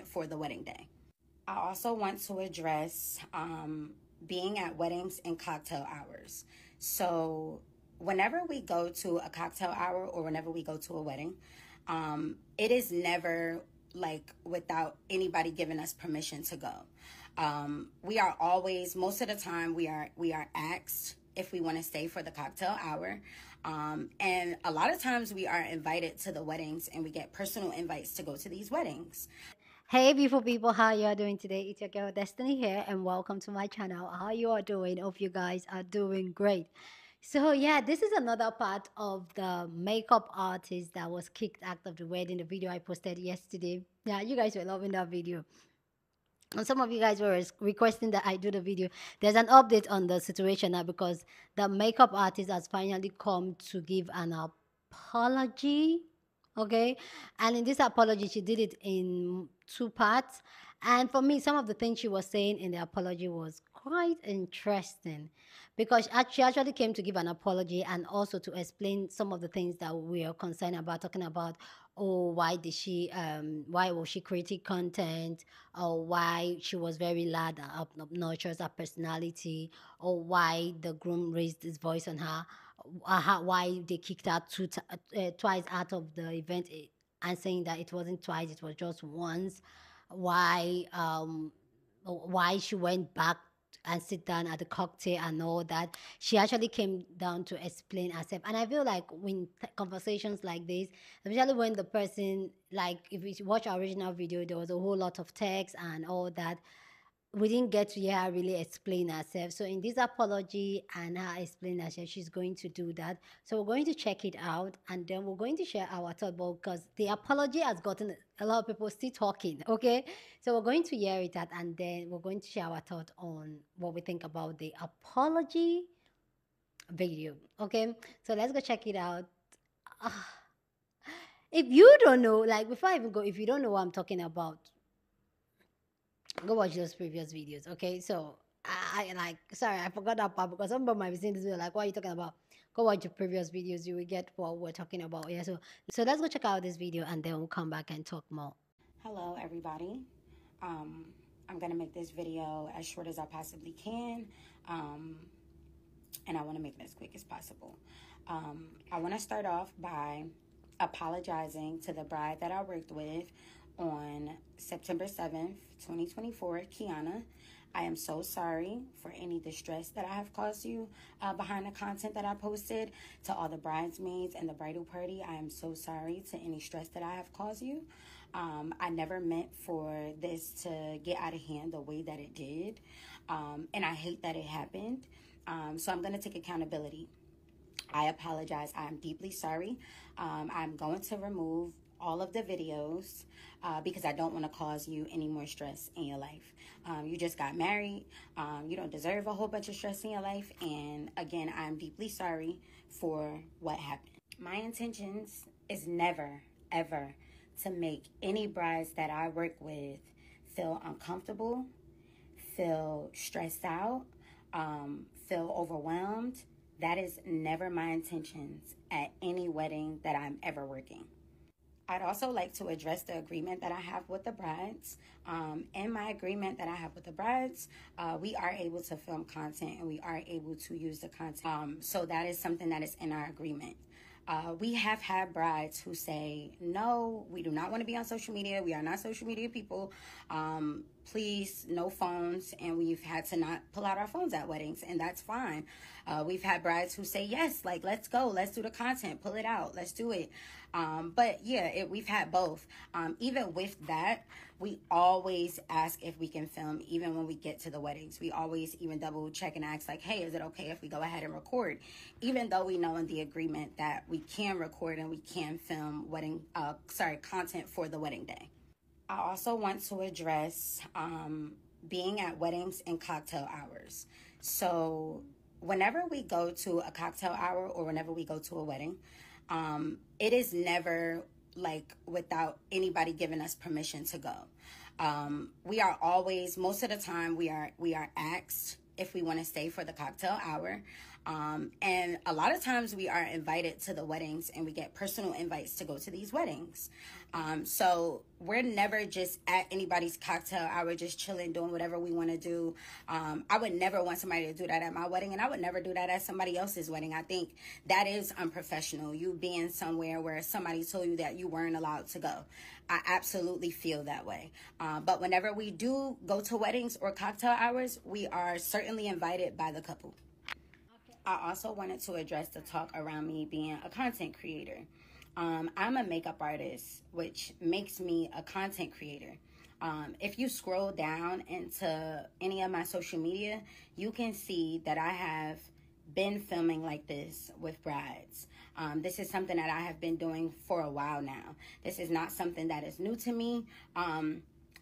for the wedding day. I also want to address being at weddings and cocktail hours. So whenever we go to a cocktail hour or whenever we go to a wedding, it is never like without anybody giving us permission to go. We are always, most of the time, we are asked if we want to stay for the cocktail hour. And a lot of times we are invited to the weddings and we get personal invites to go to these weddings. Hey beautiful people, how you are doing today? It's your girl Destiny here and welcome to my channel. How you are doing? Hope you guys are doing great. So yeah, this is another part of the makeup artist that was kicked out of the wedding, the video I posted yesterday. Yeah, you guys were loving that video. And some of you guys were requesting that I do the video. There's an update on the situation now because the makeup artist has finally come to give an apology. Okay. And in this apology, she did it in two parts. And for me, some of the things she was saying in the apology was quite interesting because she actually came to give an apology and also to explain some of the things that we are concerned about, talking about, oh, why was she creating content, or why she was very loud and obnoxious, her personality, or why the groom raised his voice on her, why they kicked her twice out of the event, and saying that it wasn't twice, it was just once. Why she went back and sit down at the cocktail and all that. She actually came down to explain herself. And I feel like when conversations like this, especially when the person, like if you watch our original video, there was a whole lot of text and all that, we didn't get to hear her really explain herself. So in this apology and her explain herself, she's going to do that. So we're going to check it out and then we're going to share our thought because the apology has gotten a lot of people still talking. Okay. So we're going to hear it out and then we're going to share our thought on what we think about the apology video. Okay. So let's go check it out. Ah, if you don't know, like before I even go, if you don't know what I'm talking about, go watch those previous videos. Okay, so I like, sorry, I forgot that part because some people might be seeing this video like, what are you talking about? Go watch the previous videos, you will get what we're talking about. Yeah, so let's go check out this video and then we'll come back and talk more. Hello, everybody. Um, I'm going to make this video as short as I possibly can, and I want to make it as quick as possible. I want to start off by apologizing to the bride that I worked with on September 7th, 2024, Kiana. I am so sorry for any distress that I have caused you behind the content that I posted. To all the bridesmaids and the bridal party, I am so sorry to any stress that I have caused you. I never meant for this to get out of hand the way that it did, and I hate that it happened. So I'm going to take accountability. I apologize. I'm deeply sorry. I'm going to remove all of the videos because I don't want to cause you any more stress in your life. You just got married. You don't deserve a whole bunch of stress in your life. And again, I'm deeply sorry for what happened. My intentions is never, ever to make any brides that I work with feel uncomfortable, feel stressed out, feel overwhelmed. That is never my intentions at any wedding that I'm ever working. I'd also like to address the agreement that I have with the brides. In my agreement that I have with the brides, we are able to film content and we are able to use the content. So that is something that is in our agreement. We have had brides who say, no, we do not want to be on social media. We are not social media people. Please, no phones. And we've had to not pull out our phones at weddings, and that's fine. We've had brides who say, yes, like, let's go. Let's do the content. Pull it out. Let's do it. But yeah, we've had both. Even with that, we always ask if we can film, even when we get to the weddings. We always even double check and ask like, hey, is it okay if we go ahead and record? Even though we know in the agreement that we can record and we can film content for the wedding day. I also want to address being at weddings and cocktail hours. So whenever we go to a cocktail hour or whenever we go to a wedding, it is never like without anybody giving us permission to go. We are always, most of the time, we are asked if we want to stay for the cocktail hour. And a lot of times we are invited to the weddings and we get personal invites to go to these weddings. So we're never just at anybody's cocktail hour, just chilling, doing whatever we want to do. I would never want somebody to do that at my wedding, and I would never do that at somebody else's wedding. I think that is unprofessional. You being somewhere where somebody told you that you weren't allowed to go. I absolutely feel that way. But whenever we do go to weddings or cocktail hours, we are certainly invited by the couple. I also wanted to address the talk around me being a content creator. I'm a makeup artist, which makes me a content creator. If you scroll down into any of my social media, you can see that I have been filming like this with brides. This is something that I have been doing for a while now. This is not something that is new to me.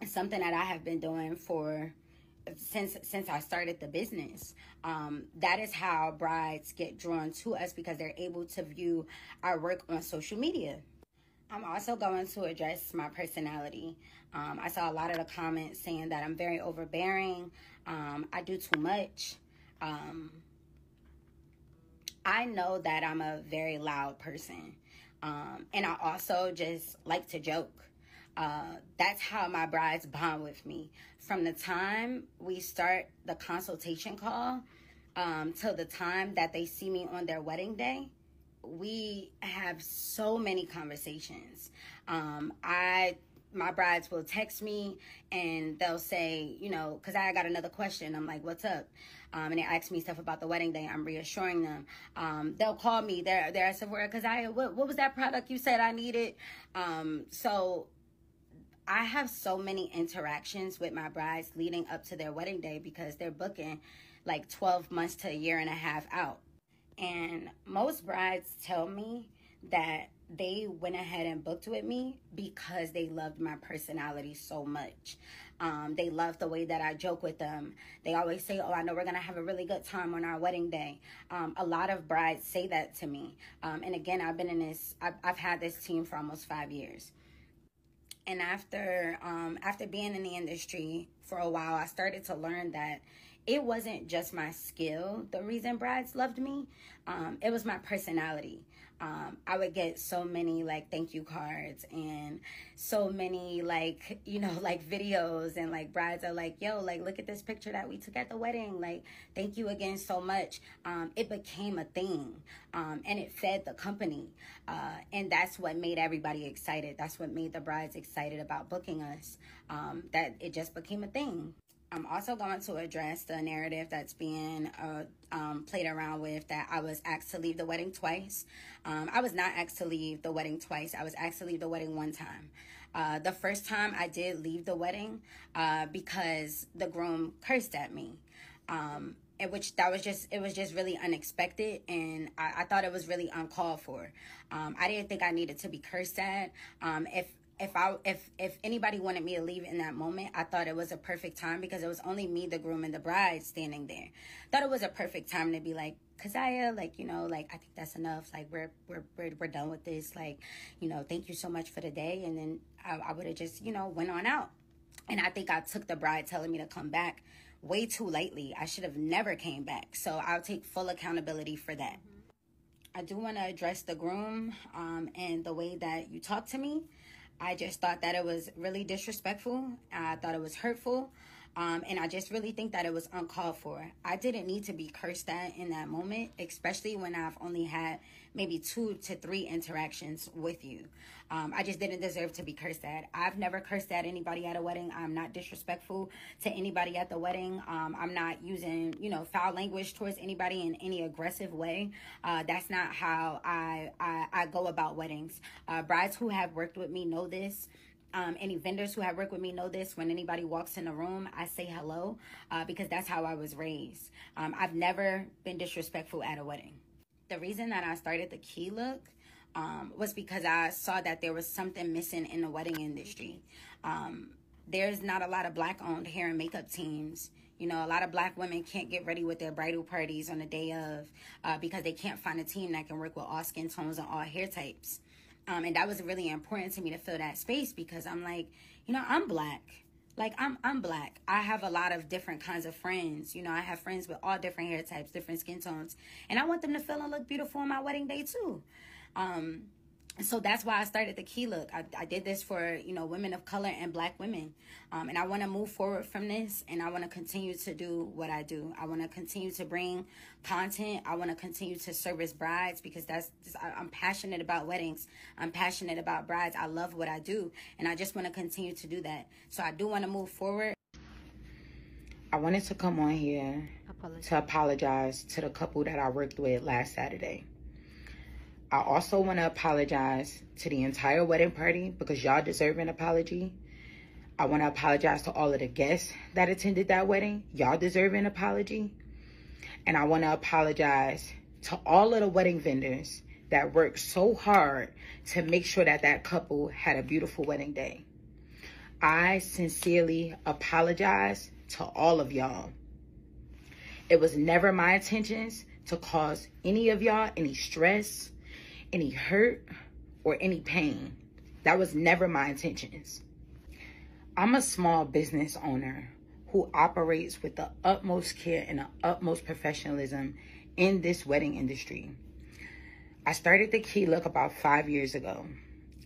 It's something that I have been doing for since I started the business. That is how brides get drawn to us, because they're able to view our work on social media. I'm also going to address my personality. I saw a lot of the comments saying that I'm very overbearing. I do too much. I know that I'm a very loud person. And I also just like to joke. That's how my brides bond with me. From the time we start the consultation call till the time that they see me on their wedding day, we have so many conversations. My brides will text me and they'll say, because I got another question. I'm like, what's up? And they ask me stuff about the wedding day. I'm reassuring them. They'll call me. They're at Sephora, because what was that product you said I needed? So I have so many interactions with my brides leading up to their wedding day, because they're booking like 12 months to a year and a half out. And most brides tell me that they went ahead and booked with me because they loved my personality so much. They love the way that I joke with them. They always say, I know we're going to have a really good time on our wedding day. A lot of brides say that to me. And again, I've had this team for almost 5 years. And after being in the industry for a while, I started to learn that it wasn't just my skill the reason brides loved me. It was my personality. I would get so many thank you cards and so many videos, and brides are like, yo, look at this picture that we took at the wedding. Thank you again so much. It became a thing, and it fed the company. And that's what made everybody excited. That's what made the brides excited about booking us. That it just became a thing. I'm also going to address the narrative that's being played around with, that I was asked to leave the wedding twice. I was not asked to leave the wedding twice. I was asked to leave the wedding one time. The first time I did leave the wedding because the groom cursed at me. It was just really unexpected, and I thought it was really uncalled for. I didn't think I needed to be cursed at. If anybody wanted me to leave in that moment, I thought it was a perfect time, because it was only me, the groom, and the bride standing there. Thought it was a perfect time to be like, Keziah, I think that's enough. We're done with this. Thank you so much for the day. And then I would have just, went on out. And I think I took the bride telling me to come back way too lightly. I should have never came back. So I'll take full accountability for that. I do want to address the groom and the way that you talk to me. I just thought that it was really disrespectful. I thought it was hurtful. And I just really think that it was uncalled for. I didn't need to be cursed at in that moment, especially when I've only had maybe 2 to 3 interactions with you. I just didn't deserve to be cursed at. I've never cursed at anybody at a wedding. I'm not disrespectful to anybody at the wedding. I'm not using, foul language towards anybody in any aggressive way. That's not how I go about weddings. Brides who have worked with me know this. Any vendors who have worked with me know this. When anybody walks in the room, I say hello, because that's how I was raised. I've never been disrespectful at a wedding. The reason that I started the Key Look was because I saw that there was something missing in the wedding industry. There's not a lot of Black-owned hair and makeup teams. A lot of Black women can't get ready with their bridal parties on the day of because they can't find a team that can work with all skin tones and all hair types. And that was really important to me to fill that space, because I'm like, I'm Black. Like I'm black. I have a lot of different kinds of friends. I have friends with all different hair types, different skin tones, and I want them to feel and look beautiful on my wedding day too. Um, so that's why I started the Key Look. I did this for women of color and black women, and I want to move forward from this, and I want to continue to do what I do. I want to continue to bring content. I want to continue to service brides because I'm passionate about weddings. I'm passionate about brides. I love what I do, and I just want to continue to do that. So I do want to move forward. I wanted to come on here to apologize to the couple that I worked with last Saturday. I also want to apologize to the entire wedding party because y'all deserve an apology. I want to apologize to all of the guests that attended that wedding. Y'all deserve an apology. And I want to apologize to all of the wedding vendors that worked so hard to make sure that that couple had a beautiful wedding day. I sincerely apologize to all of y'all. It was never my intentions to cause any of y'all any stress, any hurt, or any pain. That was never my intentions. I'm a small business owner who operates with the utmost care and the utmost professionalism in this wedding industry. I started the Key Look about 5 years ago,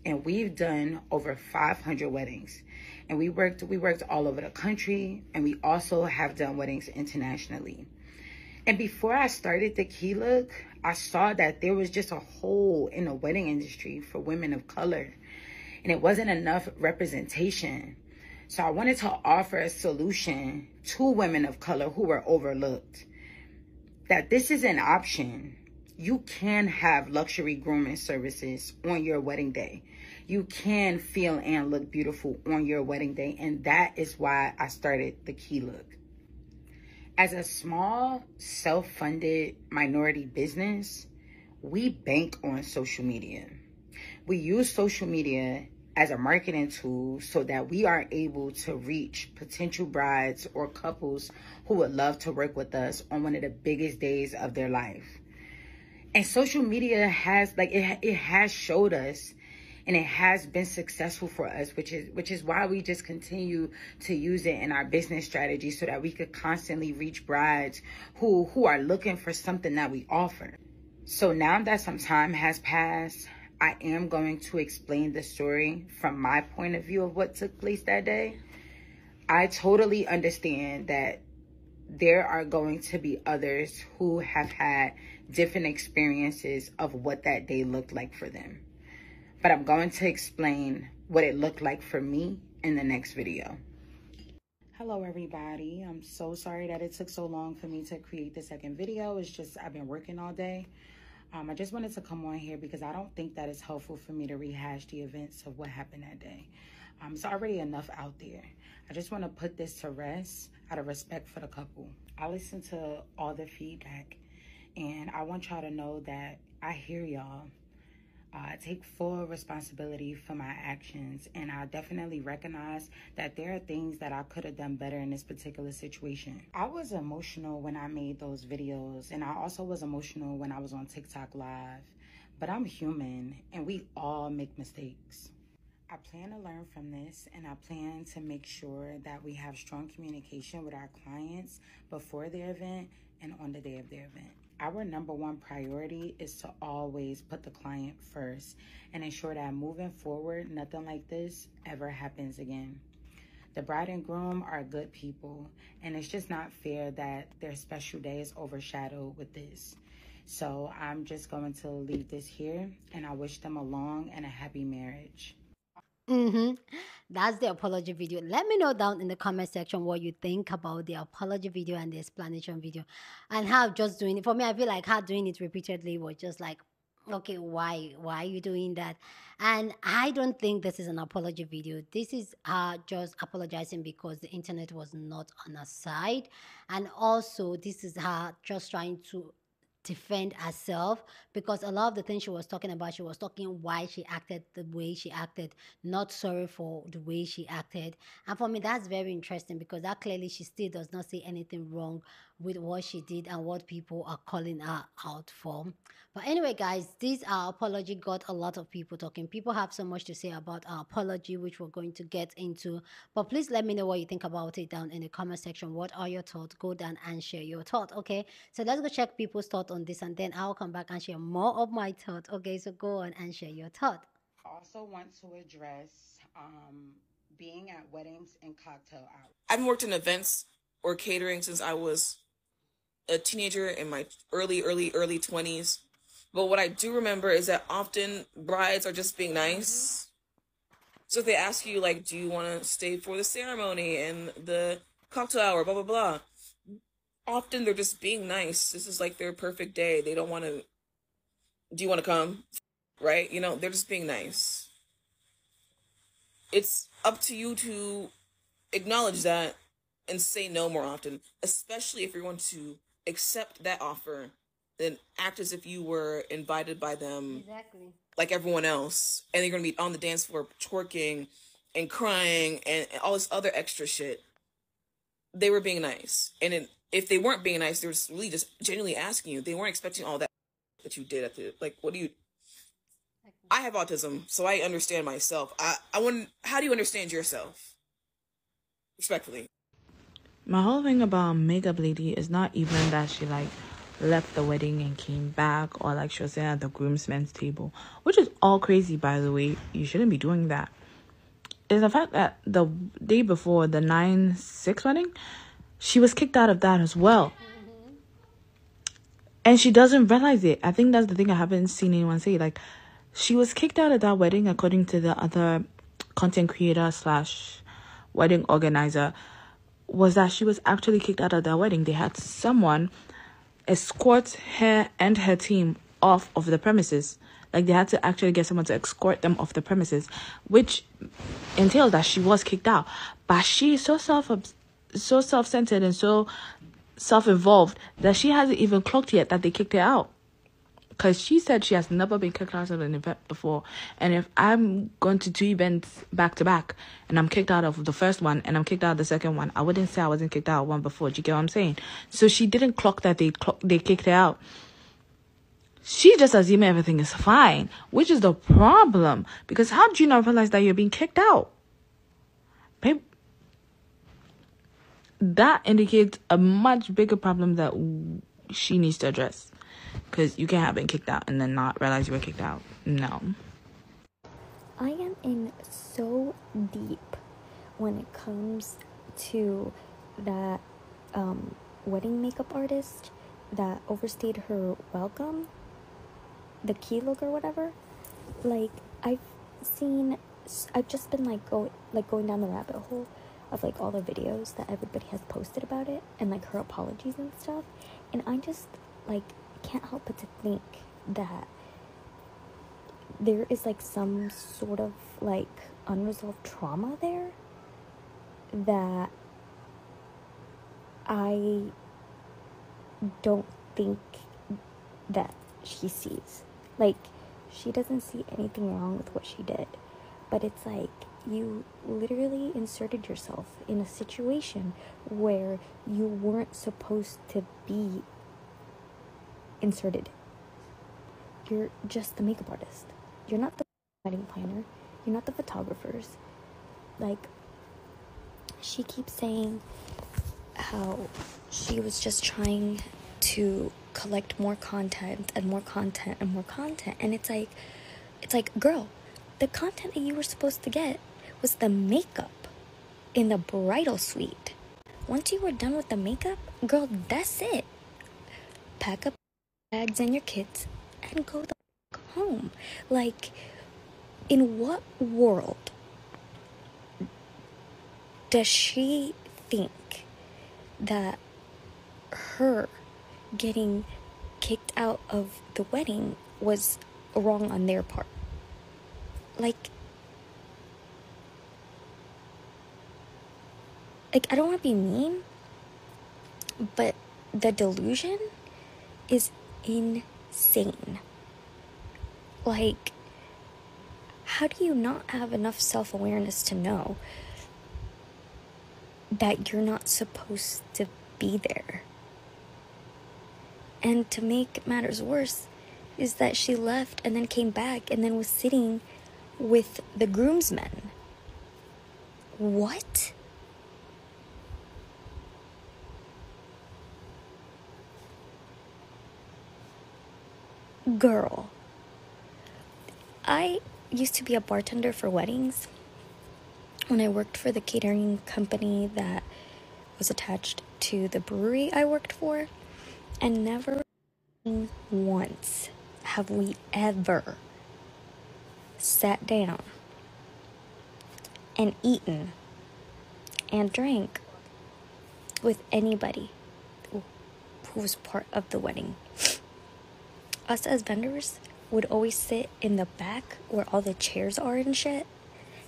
and we've done over 500 weddings. And we worked all over the country, and we also have done weddings internationally. And before I started the Key Look, I saw that there was just a hole in the wedding industry for women of color, and it wasn't enough representation. So I wanted to offer a solution to women of color who were overlooked. That this is an option. You can have luxury grooming services on your wedding day. You can feel and look beautiful on your wedding day, and that is why I started the Key Look. As a small, self-funded minority business, we bank on social media. We use social media as a marketing tool so that we are able to reach potential brides or couples who would love to work with us on one of the biggest days of their life. And social media has, it has showed us, and it has been successful for us, which is why we just continue to use it in our business strategy so that we could constantly reach brides who are looking for something that we offer. So now that some time has passed, I am going to explain the story from my point of view of what took place that day. I totally understand that there are going to be others who have had different experiences of what that day looked like for them. But I'm going to explain what it looked like for me in the next video. Hello, everybody. I'm so sorry that it took so long for me to create the second video. It's just I've been working all day. I just wanted to come on here because I don't think that it's helpful for me to rehash the events of what happened that day. It's already enough out there. I just want to put this to rest out of respect for the couple. I listened to all the feedback, and I want y'all to know that I hear y'all. I take full responsibility for my actions, and I definitely recognize that there are things that I could have done better in this particular situation. I was emotional when I made those videos, and I also was emotional when I was on TikTok Live, but I'm human, and we all make mistakes. I plan to learn from this, and I plan to make sure that we have strong communication with our clients before their event and on the day of their event. Our number one priority is to always put the client first and ensure that moving forward, nothing like this ever happens again. The bride and groom are good people, and it's just not fair that their special day is overshadowed with this. So I'm just going to leave this here, and I wish them a long and a happy marriage. Mm-hmm. That's the apology video. Let me know down in the comment section what you think about the apology video and the explanation video, and how just doing it. For me, I feel like how doing it repeatedly was just like, okay, why are you doing that? And I don't think this is an apology video. This is just apologizing because the internet was not on her side, and also this is her just trying to defend herself, because a lot of the things she was talking about, she was talking why she acted the way she acted, not sorry for the way she acted. And for me, that's very interesting, because that clearly she still does not see anything wrong with what she did and what people are calling her out for. But anyway, guys, this our apology got a lot of people talking. People have so much to say about our apology, which we're going to get into. But please let me know what you think about it down in the comment section. What are your thoughts? Go down and share your thought. Okay. So let's go check people's thought on this, and then I'll come back and share more of my thought. Okay. So go on and share your thought. I also want to address being at weddings and cocktail hours. I've worked in events or catering since I was a teenager in my early 20s. But what I do remember is that often brides are just being nice. So if they ask you, like, do you want to stay for the ceremony and the cocktail hour, blah, blah, blah. Often they're just being nice. This is like their perfect day. They don't want to, do you want to come? Right? You know, they're just being nice. It's up to you to acknowledge that and say no more often, especially if you're going to accept that offer, then act as if you were invited by them. Exactly. Like everyone else, and you're gonna be on the dance floor twerking and crying and all this other extra shit. They were being nice, and if they weren't being nice, they were really just genuinely asking you. They weren't expecting all that you did at the, like, what do you? I have autism, so I understand myself. I want. How do you understand yourself? Respectfully. My whole thing about makeup lady is not even that she like left the wedding and came back, or like she was sitting at the groomsmen's table, which is all crazy, by the way. You shouldn't be doing that. Is the fact that the day before the 9/6 wedding, she was kicked out of that as well. And she doesn't realize it. I think that's the thing I haven't seen anyone say. Like, she was kicked out of that wedding, according to the other content creator slash wedding organizer, was that she was actually kicked out of that wedding. They had someone escort her and her team off of the premises. Like, they had to actually get someone to escort them off the premises, which entailed that she was kicked out. But she is so self-centered and so self-involved that she hasn't even clocked yet that they kicked her out. Because she said she has never been kicked out of an event before. And if I'm going to 2 events back to back and I'm kicked out of the first one and I'm kicked out of the second one, I wouldn't say I wasn't kicked out of one before. Do you get what I'm saying? So she didn't clock that they kicked her out. She just assumed everything is fine, which is the problem. Because how do you not realize that you're being kicked out? Babe, that indicates a much bigger problem that she needs to address. Because you can't have been kicked out and then not realize you were kicked out. No. I am in so deep when it comes to that wedding makeup artist that overstayed her welcome, the key look or whatever. Like, I've just been going down the rabbit hole of like all the videos that everybody has posted about it and like her apologies and stuff, and I just like can't help but to think that there is like some sort of like unresolved trauma there that I don't think that she sees. Like, she doesn't see anything wrong with what she did, but it's like you literally inserted yourself in a situation where you weren't supposed to be inserted. You're just the makeup artist. You're not the wedding planner. You're not the photographers. Like, she keeps saying how she was just trying to collect more content and more content and more content, and it's like, girl, the content that you were supposed to get was the makeup in the bridal suite. Once you were done with the makeup, girl, that's it. Pack up bags and your kids and go the f*** home. Like, in what world does she think that her getting kicked out of the wedding was wrong on their part? Like, I don't want to be mean, but the delusion is insane. Like, how do you not have enough self-awareness to know that you're not supposed to be there? And to make matters worse is that she left and then came back and then was sitting with the groomsmen. What? Girl, I used to be a bartender for weddings when I worked for the catering company that was attached to the brewery I worked for, and never once have we ever sat down and eaten and drank with anybody who was part of the wedding. Us as vendors would always sit in the back where all the chairs are and shit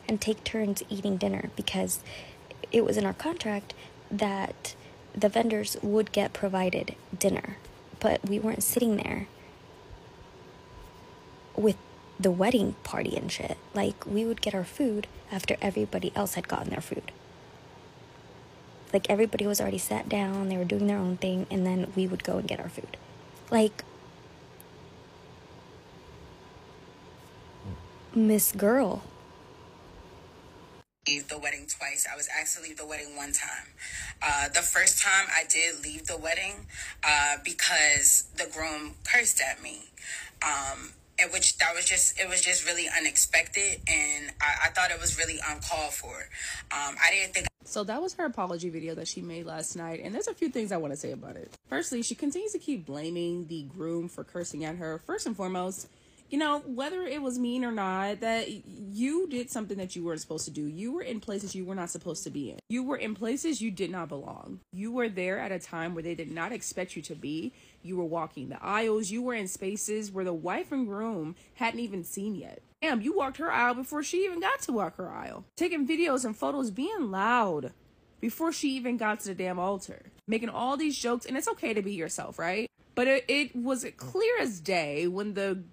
and take turns eating dinner, because it was in our contract that the vendors would get provided dinner, but we weren't sitting there with the wedding party and shit. Like, we would get our food after everybody else had gotten their food. Like, everybody was already sat down, they were doing their own thing, and then we would go and get our food. Like, Miss Girl. Leave the wedding twice. I was asked to leave the wedding one time. The first time I did leave the wedding because the groom cursed at me. And which it was just really unexpected, and I thought it was really uncalled for. I didn't think. So that was her apology video that she made last night, and there's a few things I want to say about it. Firstly, she continues to keep blaming the groom for cursing at her. First and foremost, you know, whether it was mean or not, that you did something that you weren't supposed to do. You were in places you were not supposed to be in. You were in places you did not belong. You were there at a time where they did not expect you to be. You were walking the aisles. You were in spaces where the wife and groom hadn't even seen yet. Damn, you walked her aisle before she even got to walk her aisle. Taking videos and photos, being loud before she even got to the damn altar. Making all these jokes, and it's okay to be yourself, right? But it was clear as day when the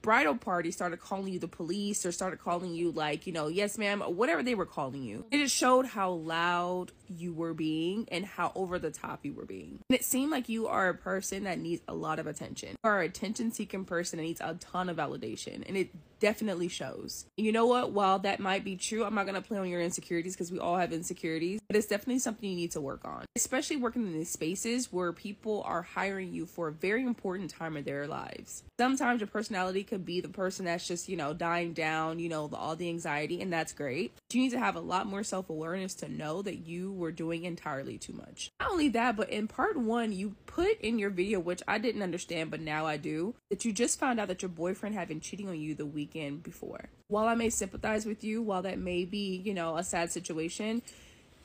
bridal party started calling you the police, or started calling you, like, you know, yes ma'am, whatever they were calling you. It just showed how loud you were being and how over the top you were being. And it seemed like you are a person that needs a lot of attention. You are an attention seeking person that needs a ton of validation, and it definitely shows. And you know what? While that might be true, I'm not going to play on your insecurities, because we all have insecurities, but it's definitely something you need to work on, especially working in these spaces where people are hiring you for a very important time in their lives. Sometimes your personality could be the person that's just, you know, dying down, you know, all the anxiety, and that's great. But you need to have a lot more self-awareness to know that you were doing entirely too much. Not only that, but in part one, you put in your video, which I didn't understand, but now I do, that you just found out that your boyfriend had been cheating on you the weekend before. While I may sympathize with you, while that may be, you know, a sad situation,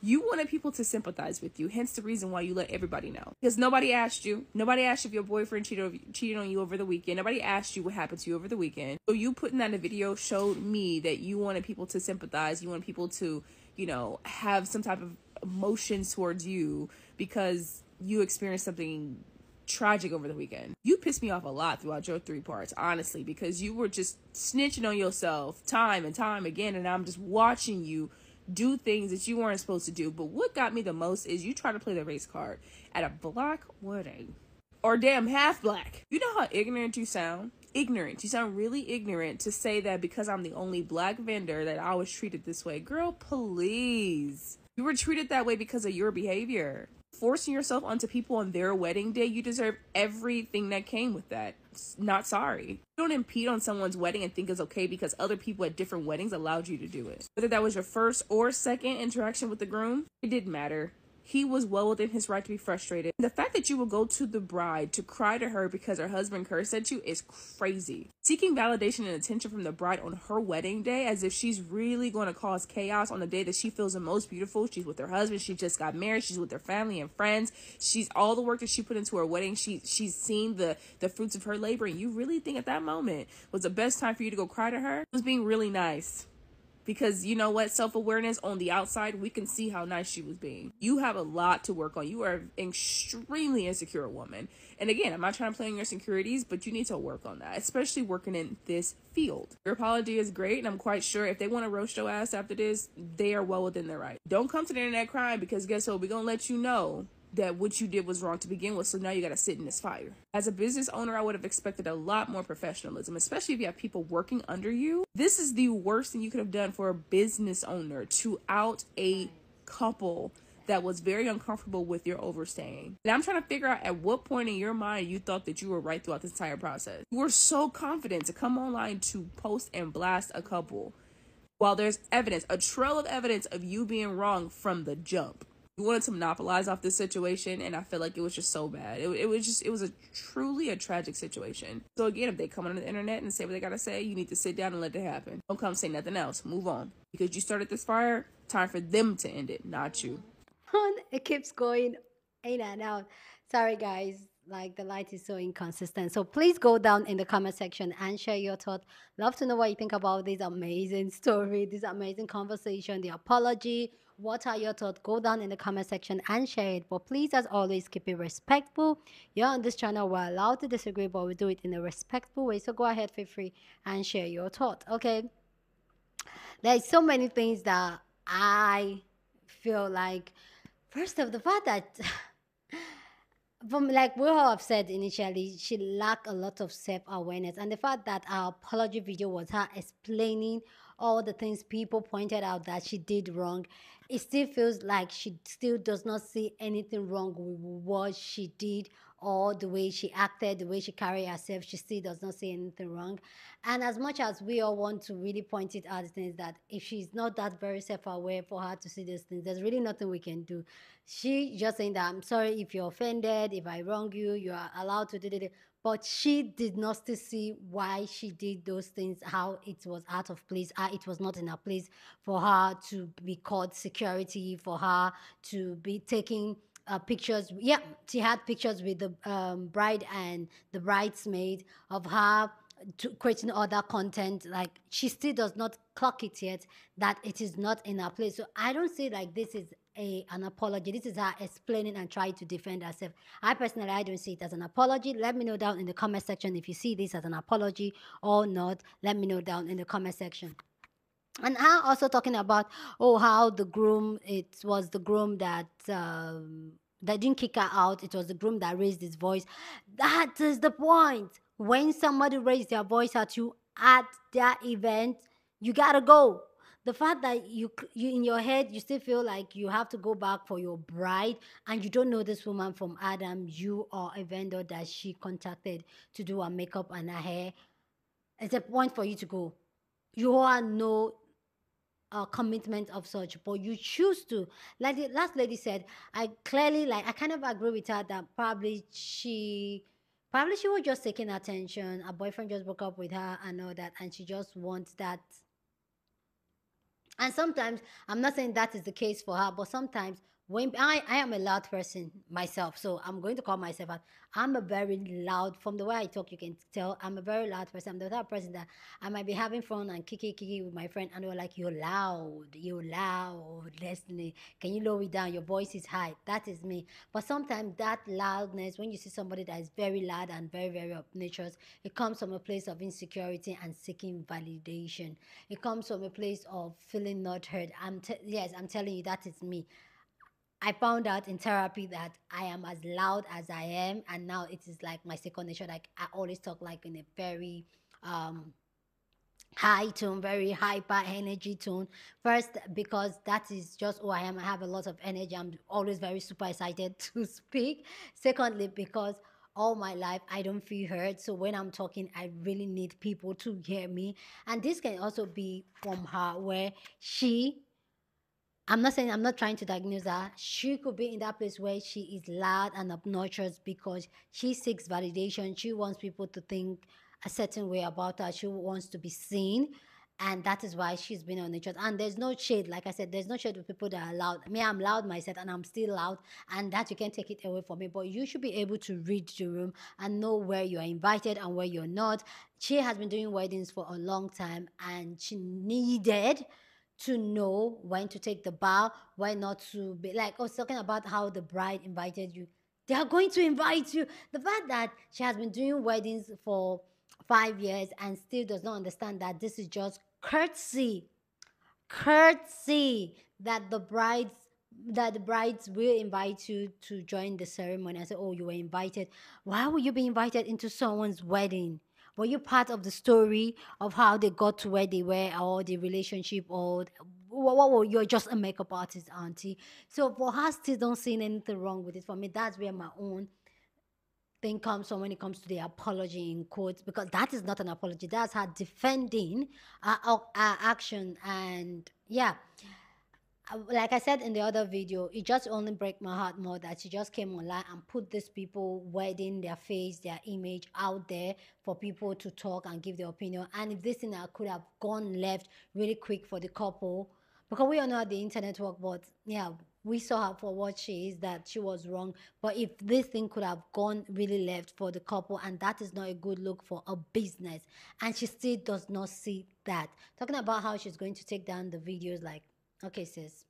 you wanted people to sympathize with you, hence the reason why you let everybody know. Because nobody asked you. Nobody asked if your boyfriend cheated on you over the weekend. Nobody asked you what happened to you over the weekend. So you putting that in a video showed me that you wanted people to sympathize. You wanted people to, you know, have some type of emotions towards you because you experienced something tragic over the weekend. You pissed me off a lot throughout your 3 parts, honestly, because you were just snitching on yourself time and time again, and I'm just watching you do things that you weren't supposed to do. But what got me the most is you try to play the race card at a black wedding, or damn half black. You know how ignorant you sound? Ignorant. You sound really ignorant to say that because I'm the only black vendor that I was treated this way. Girl, please. You were treated that way because of your behavior. Forcing yourself onto people on their wedding day, you deserve everything that came with that. Not sorry. You don't impede on someone's wedding and think it's okay because other people at different weddings allowed you to do it. Whether that was your first or second interaction with the groom, it didn't matter. He was well within his right to be frustrated. The fact that you will go to the bride to cry to her because her husband cursed at you is crazy. Seeking validation and attention from the bride on her wedding day, as if she's really going to cause chaos on the day that she feels the most beautiful. She's with her husband. She just got married. She's with her family and friends. She's all the work that she put into her wedding. She's seen the fruits of her labor. And you really think at that moment was the best time for you to go cry to her? It was being really nice. because you know what, self-awareness on the outside, we can see how nice she was being. You have a lot to work on. You are an extremely insecure woman. And again, I'm not trying to play on your insecurities, but you need to work on that, especially working in this field. Your apology is great, and I'm quite sure if they want to roast your ass after this, they are well within their right. Don't come to the internet crying, because guess what, we're gonna let you know that what you did was wrong to begin with, so now you got to sit in this fire. As a business owner, I would have expected a lot more professionalism, especially if you have people working under you. This is the worst thing you could have done for a business owner, to out a couple that was very uncomfortable with your overstaying. And I'm trying to figure out at what point in your mind you thought that you were right throughout this entire process. You were so confident to come online to post and blast a couple while there's evidence, a trail of evidence of you being wrong from the jump. You wanted to monopolize off this situation, and I feel like it was just so bad. It was a truly tragic situation. So again, if they come on the internet and say what they gotta say, you need to sit down and let it happen. Don't come say nothing else. Move on. Because you started this fire, time for them to end it, not you. It keeps going in and out. Sorry, guys. Like the light is so inconsistent. So please go down in the comment section and share your thoughts. Love to know what you think about this amazing story, this amazing conversation, the apology. What are your thoughts? Go down in the comment section and share it. But please, as always, keep it respectful. You're on this channel. We're allowed to disagree, but we do it in a respectful way. So go ahead, feel free and share your thoughts. Okay. There's so many things that I feel like. First of the fact that from like we all have said initially, she lacked a lot of self-awareness, and the fact that our apology video was her explaining all the things people pointed out that she did wrong, it still feels like she still does not see anything wrong with what she did, or the way she acted, the way she carried herself. She still does not see anything wrong. And as much as we all want to really point it out, things that if she's not that very self-aware for her to see these things, there's really nothing we can do. She just saying that, I'm sorry if you're offended, if I wrong you, you are allowed to do it. But she did not still see why she did those things, how it was out of place, how it was not in her place for her to be called security, for her to be taking pictures. Yeah, she had pictures with the bride and the bridesmaid of her creating other content. Like, she still does not clock it yet that it is not in her place. So I don't see like this is an apology. This is her explaining and trying to defend herself. I personally, I don't see it as an apology. Let me know down in the comment section if you see this as an apology or not. Let me know down in the comment section. And her also talking about, oh, how the groom, it was the groom that didn't kick her out. It was the groom that raised his voice. That is the point. When somebody raised their voice at you at that event, you gotta go. The fact that you in your head you still feel like you have to go back for your bride, and you don't know this woman from Adam. You are a vendor that she contacted to do her makeup and her hair. It's a point for you to go. You are no commitment of such, but you choose to. Like the last lady said, I clearly, like, I kind of agree with her that probably she was just taking attention. Her boyfriend just broke up with her and all that, and she just wants that. And sometimes, I'm not saying that is the case for her, but sometimes when I am a loud person myself, so I'm going to call myself out. I'm a very loud, from the way I talk, you can tell I'm a very loud person. I'm the type of person that I might be having fun and kiki with my friend, and they're like, you're loud, Leslie. Can you lower it down? Your voice is high. That is me. But sometimes that loudness, when you see somebody that is very loud and very, very obnoxious, it comes from a place of insecurity and seeking validation. It comes from a place of feeling not heard. Yes, I'm telling you, that is me. I found out in therapy that I am as loud as I am, and now it is like my second nature. Like, I always talk like in a very high tone, very hyper energy tone. First, because that is just who I am. I have a lot of energy. I'm always very super excited to speak. Secondly, because all my life I don't feel heard. So when I'm talking, I really need people to hear me. And this can also be from her, where I'm not saying, I'm not trying to diagnose her. She could be in that place where she is loud and obnoxious because she seeks validation. She wants people to think a certain way about her. She wants to be seen. And that is why she's been on the church. And there's no shade. Like I said, there's no shade with people that are loud. Me, I'm loud myself, and I'm still loud. And that, you can't take it away from me. But you should be able to read the room and know where you are invited and where you're not. She has been doing weddings for a long time, and she needed to know when to take the bow, when not to be like, I was talking about how the bride invited you. They are going to invite you. The fact that she has been doing weddings for 5 years and still does not understand that this is just courtesy that the brides will invite you to join the ceremony. I said, oh, you were invited. Why would you be invited into someone's wedding? Were you part of the story of how they got to where they were, or the relationship, or you're just a makeup artist, auntie? So for her, still don't see anything wrong with it. For me, that's where my own thing comes from when it comes to the apology in quotes, because that is not an apology. That's her defending our action. And yeah, like I said in the other video, it just only break my heart more that she just came online and put these people wedding their face, their image out there for people to talk and give their opinion. And if this thing could have gone left really quick for the couple, because we all know how the internet work, but yeah, we saw her for what she is, that she was wrong. But if this thing could have gone really left for the couple, and that is not a good look for a business, and she still does not see that. Talking about how she's going to take down the videos, like, okay, sis.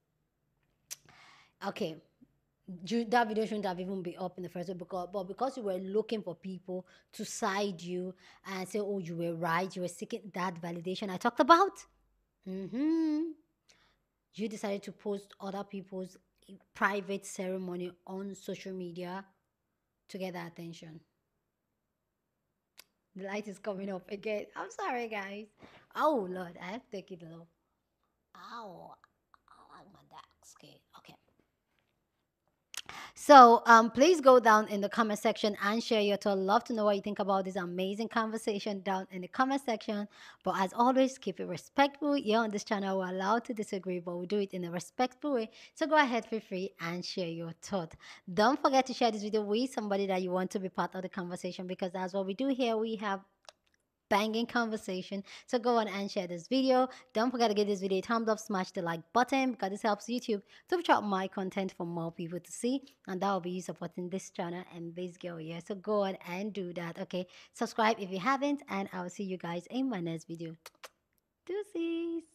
Okay, that video shouldn't have even been up in the first place, because you were looking for people to side you and say, oh, you were right, you were seeking that validation I talked about. You decided to post other people's private ceremony on social media to get that attention. The light is coming up again. I'm sorry, guys. Oh, Lord, I have to take it low. Ow, I like my dark skin. Okay. So please go down in the comment section and share your thoughts. Love to know what you think about this amazing conversation down in the comment section. But as always, keep it respectful. Here on this channel, we're allowed to disagree, but we do it in a respectful way. So go ahead, feel free and share your thoughts. Don't forget to share this video with somebody that you want to be part of the conversation, because that's what we do here. We have banging conversation. So go on and share this video. Don't forget to give this video a thumbs up, smash the like button, because this helps YouTube to push out my content for more people to see, and that will be you supporting this channel and this girl here. So go on and do that. Okay, subscribe if you haven't, and I'll see you guys in my next video. Deuces.